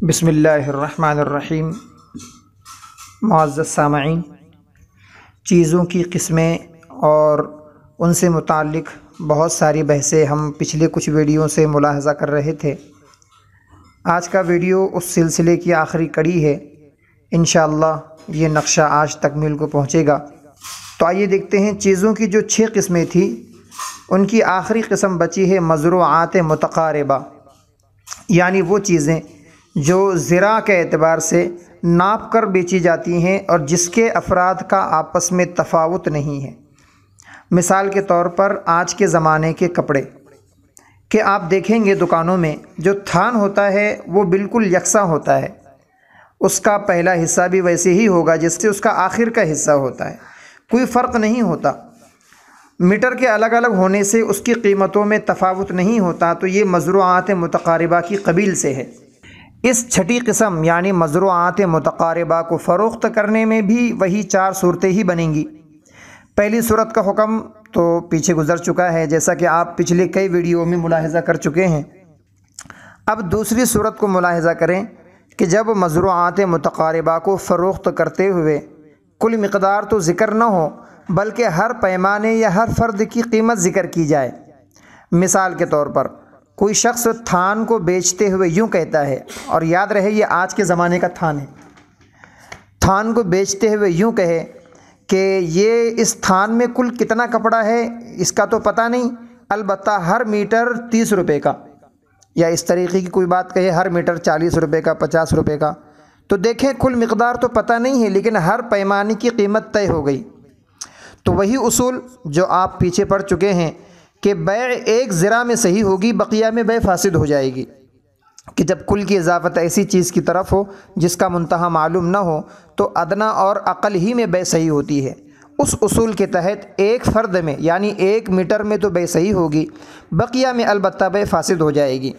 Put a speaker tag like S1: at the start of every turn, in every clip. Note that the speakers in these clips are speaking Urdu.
S1: بسم اللہ الرحمن الرحیم۔ معزز سامعین، چیزوں کی قسمیں اور ان سے متعلق بہت ساری بحثیں ہم پچھلے کچھ ویڈیو سے ملاحظہ کر رہے تھے۔ آج کا ویڈیو اس سلسلے کی آخری کڑی ہے۔ انشاءاللہ یہ نقشہ آج تکمیل کو پہنچے گا۔ تو آئیے دیکھتے ہیں چیزوں کی جو 6 قسمیں تھیں ان کی آخری قسم بچی ہے مزروعات متقاربہ، یعنی وہ چیزیں جو زراع کے اعتبار سے ناپ کر بیچی جاتی ہیں اور جس کے افراد کا آپس میں تفاوت نہیں ہے۔ مثال کے طور پر آج کے زمانے کے کپڑے کہ آپ دیکھیں گے دکانوں میں جو تھان ہوتا ہے وہ بالکل یکساں ہوتا ہے، اس کا پہلا حصہ بھی ویسے ہی ہوگا جس سے اس کا آخر کا حصہ ہوتا ہے، کوئی فرق نہیں ہوتا۔ میٹر کے الگ الگ ہونے سے اس کی قیمتوں میں تفاوت نہیں ہوتا، تو یہ مزروعات متقاربہ کی قبیل سے ہے۔ اس چھٹی قسم یعنی مزروعات متقاربہ کو فروخت کرنے میں بھی وہی 4 صورتیں ہی بنیں گی۔ پہلی صورت کا حکم تو پیچھے گزر چکا ہے، جیسا کہ آپ پچھلے کئی ویڈیو میں ملاحظہ کر چکے ہیں۔ اب دوسری صورت کو ملاحظہ کریں کہ جب مزروعات متقاربہ کو فروخت کرتے ہوئے کل مقدار تو ذکر نہ ہو بلکہ ہر پیمانے یا ہر فرد کی قیمت ذکر کی جائے۔ مثال کے طور پر کوئی شخص تھان کو بیچتے ہوئے یوں کہتا ہے، اور یاد رہے یہ آج کے زمانے کا تھان ہے، تھان کو بیچتے ہوئے یوں کہے کہ یہ اس تھان میں کل کتنا کپڑا ہے اس کا تو پتہ نہیں، البتہ ہر میٹر 30 روپے کا، یا اس طریقے کی کوئی بات کہے ہر میٹر 40 روپے کا، 50 روپے کا، تو دیکھیں کل مقدار تو پتہ نہیں ہے لیکن ہر پیمانے کی قیمت طے ہو گئی۔ تو وہی اصول جو آپ پیچھے پڑھ چکے ہیں کہ بیع ایک ذراع میں صحیح ہوگی، بقیہ میں بیع فاسد ہو جائے گی، کہ جب کل کی اضافت ایسی چیز کی طرف ہو جس کا منتہا معلوم نہ ہو تو ادنا اور اقل ہی میں بیع صحیح ہوتی ہے۔ اس اصول کے تحت ایک فرد میں یعنی 1 میٹر میں تو بیع صحیح ہوگی، بقیہ میں البتہ بیع فاسد ہو جائے گی۔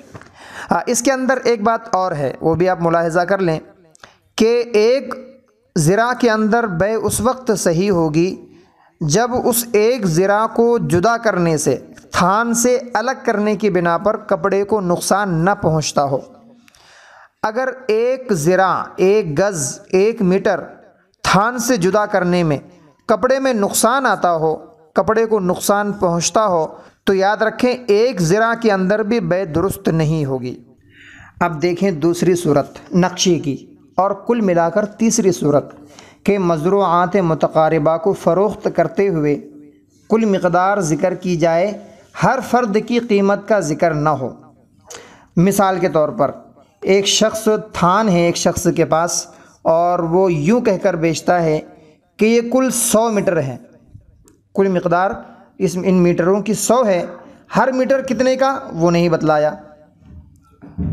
S1: اس کے اندر ایک بات اور ہے، وہ بھی آپ ملاحظہ کر لیں کہ ایک ذراع کے اندر بیع اس وقت صحیح ہوگی جب اس ایک ذراع کو جدا کرنے سے، تھان سے الگ کرنے کی بنا پر کپڑے کو نقصان نہ پہنچتا ہو۔ اگر ایک ذراع، 1 گز، 1 میٹر تھان سے جدا کرنے میں کپڑے میں نقصان آتا ہو، کپڑے کو نقصان پہنچتا ہو، تو یاد رکھیں ایک ذراع کے اندر بھی بیع درست نہیں ہوگی۔ اب دیکھیں دوسری صورت نقشے کی، اور کل ملا کر تیسری صورت کہ مزروعات متقاربہ کو فروخت کرتے ہوئے کل مقدار ذکر کی جائے، ہر فرد کی قیمت کا ذکر نہ ہو۔ مثال کے طور پر ایک شخص تھان ہے ایک شخص کے پاس، اور وہ یوں کہہ کر بیچتا ہے کہ یہ کل 100 میٹر ہے، کل مقدار ان میٹروں کی 100 ہے، ہر میٹر کتنے کا وہ نہیں بتلایا،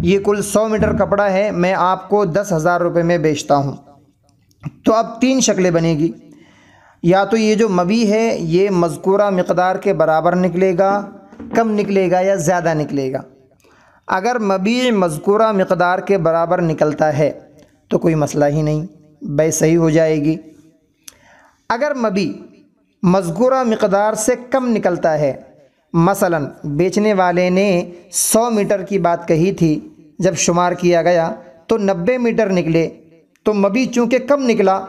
S1: یہ کل 100 میٹر کپڑا ہے، میں آپ کو 10,000 روپے میں بیچتا ہوں۔ تو اب 3 شکلیں بنے گی، یا تو یہ جو مبیع ہے یہ مذکورہ مقدار کے برابر نکلے گا، کم نکلے گا یا زیادہ نکلے گا۔ اگر مبیع مذکورہ مقدار کے برابر نکلتا ہے تو کوئی مسئلہ ہی نہیں، بیع صحیح ہو جائے گی۔ اگر مبیع مذکورہ مقدار سے کم نکلتا ہے، مثلا بیچنے والے نے 100 میٹر کی بات کہی تھی، جب شمار کیا گیا تو 90 میٹر نکلے، تو مبیع چونکہ کم نکلا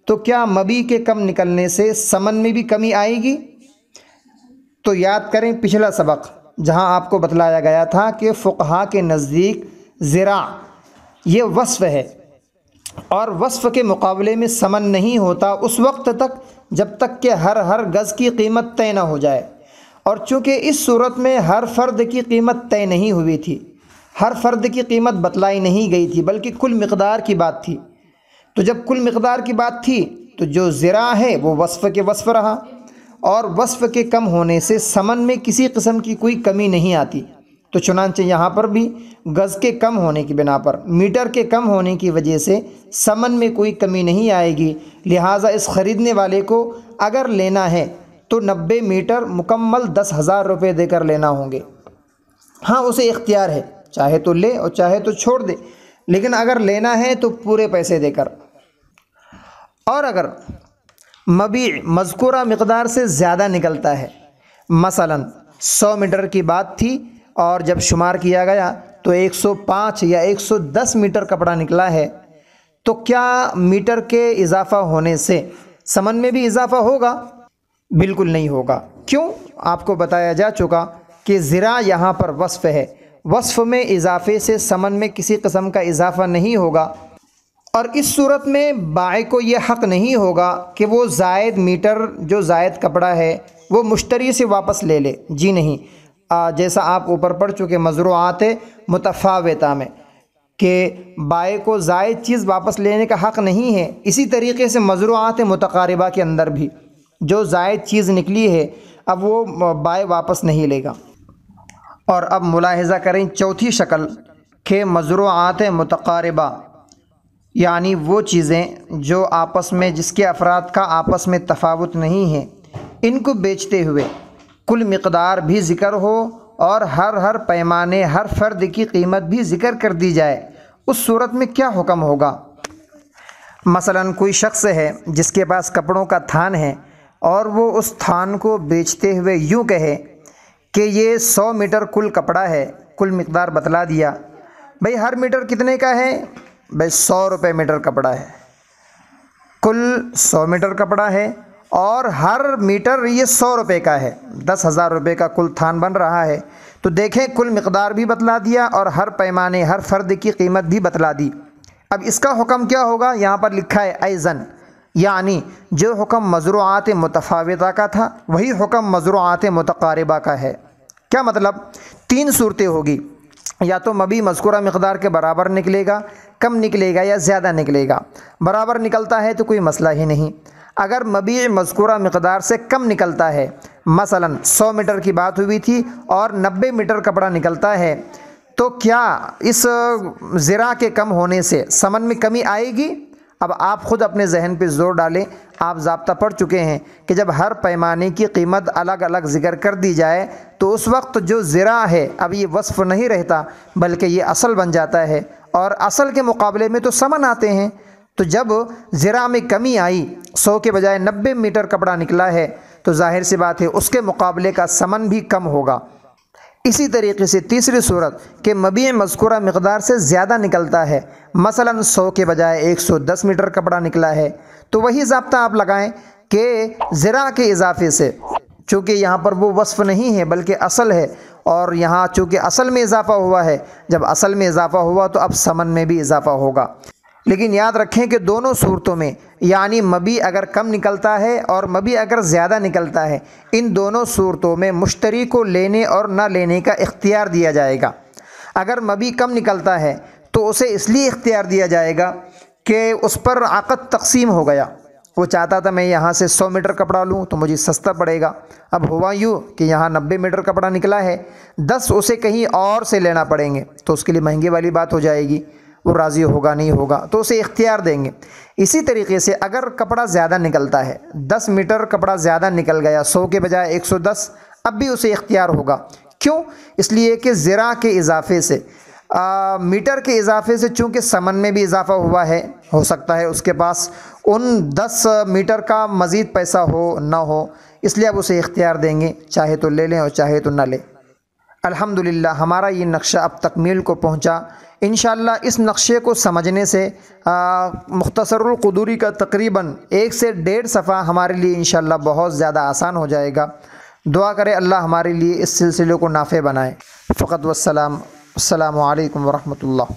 S1: تو کیا مبیع کے کم نکلنے سے ثمن میں بھی کمی آئے گی؟ تو یاد کریں پچھلا سبق جہاں آپ کو بتلایا گیا تھا کہ فقہا کے نزدیک زراع یہ وصف ہے، اور وصف کے مقابلے میں ثمن نہیں ہوتا اس وقت تک جب تک کہ ہر گز کی قیمت طے نہ ہو جائے، اور چونکہ اس صورت میں ہر فرد کی قیمت طے نہیں ہوئی تھی، ہر فرد کی قیمت بتلائی نہیں گئی تھی بلکہ کل مقدار کی بات تھی، تو جب کل مقدار کی بات تھی تو جو زراع ہے وہ وصف کے وصف رہا، اور وصف کے کم ہونے سے ثمن میں کسی قسم کی کوئی کمی نہیں آتی۔ تو چنانچہ یہاں پر بھی گز کے کم ہونے کی بنا پر، میٹر کے کم ہونے کی وجہ سے ثمن میں کوئی کمی نہیں آئے گی، لہٰذا اس خریدنے والے کو اگر لینا ہے تو 90 میٹر مکمل 10,000 روپے دے کر لینا ہوں گے۔ ہاں اسے اختیار ہے، چاہے تو لے اور چاہے تو چھوڑ دے، لیکن اگر لینا ہے تو پورے پیسے دے کر۔ اور اگر مبیع مذکورہ مقدار سے زیادہ نکلتا ہے، مثلا 100 میٹر کی بات تھی اور جب شمار کیا گیا تو 105 یا 110 میٹر کپڑا نکلا ہے، تو کیا میٹر کے اضافہ ہونے سے سمن میں بھی اضافہ ہوگا؟ بالکل نہیں ہوگا۔ کیوں؟ آپ کو بتایا جا چکا کہ ذراع یہاں پر وصف ہے، وصف میں اضافے سے سمن میں کسی قسم کا اضافہ نہیں ہوگا، اور اس صورت میں بائع کو یہ حق نہیں ہوگا کہ وہ زائد میٹر، جو زائد کپڑا ہے، وہ مشتری سے واپس لے لے۔ جی نہیں، جیسا آپ اوپر پڑھ چکے مزروعات متفاوتہ میں کہ بائع کو زائد چیز واپس لینے کا حق نہیں ہے، اسی طریقے سے مزروعات متقاربہ کے اندر بھی جو زائد چیز نکلی ہے اب وہ بائع واپس نہیں لے گا۔ اور اب ملاحظہ کریں چوتھی شکل کہ مزروعات متقاربہ، یعنی وہ چیزیں جو آپس میں، جس کے افراد کا آپس میں تفاوت نہیں ہے، ان کو بیچتے ہوئے کل مقدار بھی ذکر ہو اور ہر پیمانے، ہر فرد کی قیمت بھی ذکر کر دی جائے، اس صورت میں کیا حکم ہوگا؟ مثلا کوئی شخص ہے جس کے پاس کپڑوں کا تھان ہے اور وہ اس تھان کو بیچتے ہوئے یوں کہے کہ یہ 100 میٹر کل کپڑا ہے، کل مقدار بتلا دیا، بھئی ہر میٹر کتنے کا ہے؟ بھئی 100 روپے میٹر کپڑا ہے، کل 100 میٹر کپڑا ہے اور ہر میٹر یہ 100 روپے کا ہے، 10,000 روپے کا کل تھان بن رہا ہے۔ تو دیکھیں کل مقدار بھی بتلا دیا اور ہر پیمانے، ہر فرد کی قیمت بھی بتلا دی۔ اب اس کا حکم کیا ہوگا؟ یہاں پر لکھا ہے ایزن، یعنی جو حکم مزروعات متفاوتہ کا تھا وہی حکم مزروعات متقاربہ کا ہے۔ کیا مطلب؟ 3 صورتیں ہوگی، یا تو مبیع مذکورہ مقدار کے برابر نکلے گا، کم نکلے گا یا زیادہ نکلے گا۔ برابر نکلتا ہے تو کوئی مسئلہ ہی نہیں، اگر مبیع مذکورہ مقدار سے کم نکلتا ہے، مثلا 100 میٹر کی بات ہوئی تھی اور 90 میٹر کپڑا نکلتا ہے، تو کیا اس ذراع کے کم ہونے سے ثمن میں کمی آئے گی؟ اب آپ خود اپنے ذہن پہ زور ڈالیں، آپ ضابطہ پڑھ چکے ہیں کہ جب ہر پیمانے کی قیمت الگ الگ ذکر کر دی جائے تو اس وقت جو ذراع ہے اب یہ وصف نہیں رہتا بلکہ یہ اصل بن جاتا ہے، اور اصل کے مقابلے میں تو ثمن آتے ہیں۔ تو جب ذراع میں کمی آئی، 100 کے بجائے 90 میٹر کپڑا نکلا ہے، تو ظاہر سی بات ہے اس کے مقابلے کا ثمن بھی کم ہوگا۔ اسی طریقے سے تیسری صورت کہ مبیع مذکورہ مقدار سے زیادہ نکلتا ہے، مثلا 100 کے بجائے 110 میٹر کپڑا نکلا ہے، تو وہی ضابطہ آپ لگائیں کہ ذراع کے اضافے سے، چونکہ یہاں پر وہ وصف نہیں ہے بلکہ اصل ہے، اور یہاں چونکہ اصل میں اضافہ ہوا ہے، جب اصل میں اضافہ ہوا تو اب ثمن میں بھی اضافہ ہوگا۔ لیکن یاد رکھیں کہ دونوں صورتوں میں، یعنی مبیع اگر کم نکلتا ہے اور مبیع اگر زیادہ نکلتا ہے، ان دونوں صورتوں میں مشتری کو لینے اور نہ لینے کا اختیار دیا جائے گا۔ اگر مبیع کم نکلتا ہے تو اسے اس لیے اختیار دیا جائے گا کہ اس پر عقد تقسیم ہو گیا، وہ چاہتا تھا میں یہاں سے 100 میٹر کپڑا لوں تو مجھے سستا پڑے گا، اب ہوا یوں کہ یہاں 90 میٹر کپڑا نکلا ہے، 10 اسے کہیں اور سے لینا پڑیں گے تو اس کے لیے مہنگی والی بات ہو جائے گی، وہ راضی ہوگا نہیں ہوگا، تو اسے اختیار دیں گے۔ اسی طریقے سے اگر کپڑا زیادہ نکلتا ہے، 10 میٹر کپڑا زیادہ نکل گیا، 100 کے بجائے 110، اب بھی اسے اختیار ہوگا۔ کیوں؟ اس لیے کہ ذراع کے اضافے سے، میٹر کے اضافے سے چونکہ ثمن میں بھی اضافہ ہوا ہے، ہو سکتا ہے اس کے پاس ان 10 میٹر کا مزید پیسہ ہو نہ ہو، اس لیے اب اسے اختیار دیں گے، چاہے تو لے لیں اور چاہے تو نہ لیں۔ الحمدللہ ہمارا یہ نقشہ اب تکمیل کو پہنچا۔ انشاءاللہ اس نقشے کو سمجھنے سے مختصر القدوری کا تقریباً 1 سے 1.5 صفحہ ہمارے لیے انشاءاللہ بہت زیادہ آسان ہو جائے گا۔ دعا کرے اللہ ہمارے لیے اس سلسلے کو نافع بنائے۔ فقط والسلام، السلام علیکم ورحمۃ اللہ۔